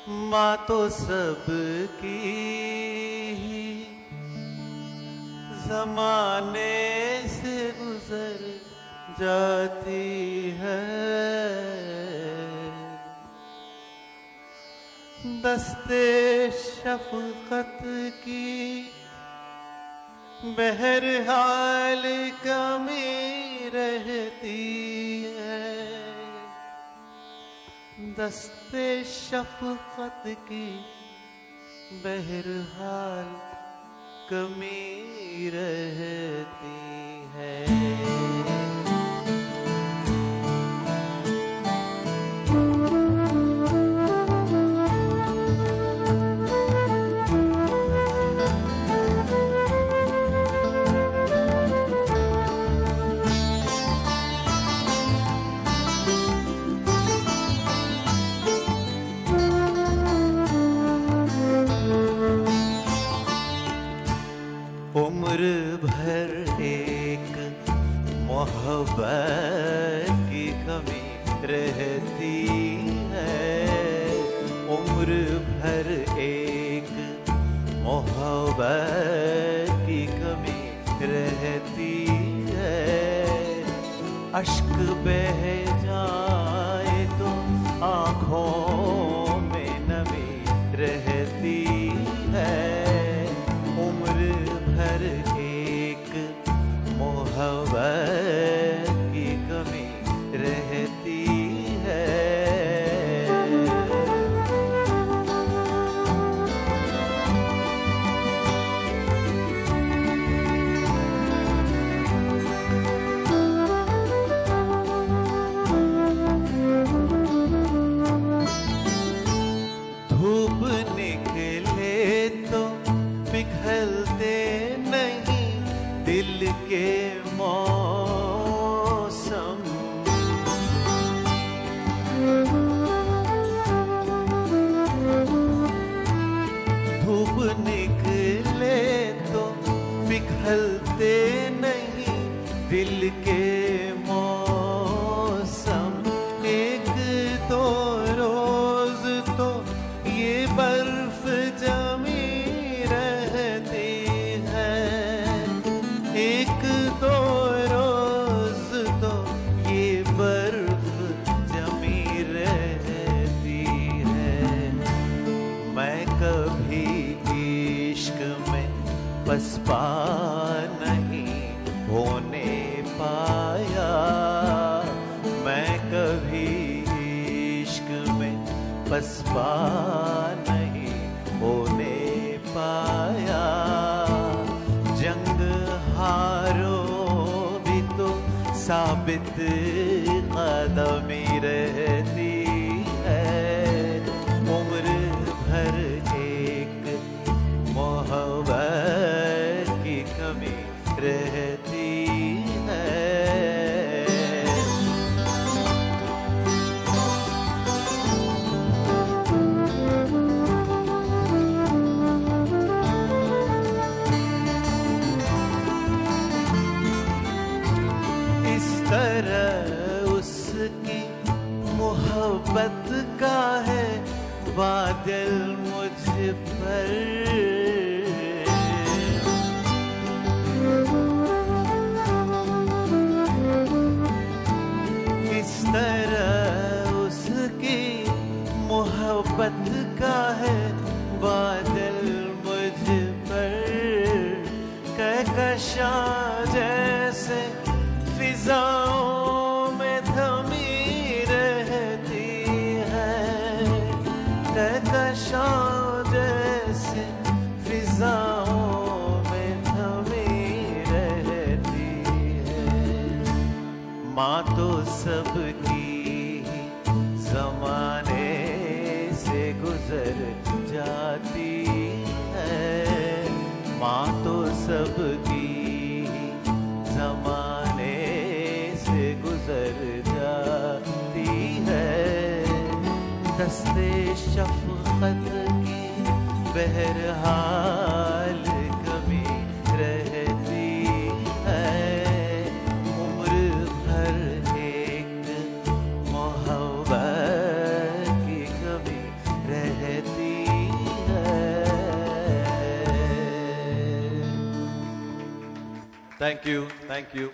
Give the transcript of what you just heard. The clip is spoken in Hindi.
माँ तो सबकी ज़माने से गुजर जाती है। दस्ते शफ़क़त की बहरहाल कमी रहती है। दस्ते शफ़क़त की बहरहाल कमी रहती है। उम्र भर एक मोहब्बत की कमी रहती है। उम्र भर एक मोहब्बत की कमी रहती है। अश्क बह जाए तो आँखों में नमी रहती है। हर एक मोहब्बत की कमी रहती है। धूप निकले तो पिघलते दिल के मौसम। धूप निकले तो पिघलते नहीं दिल के मौसम। एक दो रोज तो ये बर्फ जमी रहती है। एक दो रोज तो ये बर्फ जमी रहती है। मैं कभी इश्क में पसपा नहीं होने पाया। मैं कभी इश्क में पसपा नहीं होने पाया। जंग हारो भी तो साबित कदमी रहती है। उम्र भर एक मोहब्बत की कमी रहती है। तरह उसकी मोहब्बत का है बादल मुझ पर। इस तरह उसकी मोहब्बत का है बादल मुझ पर। कहकशां जैसे फिजाओं में थमी रहती है। कहकशां जैसे फिजाओं में थमी रहती है। माँ तो सबकी ज़माने से गुजर जाती है। माँ तो सबकी ज़माने से गुजर जाती है। दस्ते शफ़क़त की बहरहाल कमी रहती है। उम्र भर एक मोहब्बत की कमी रहती Thank you. Thank you.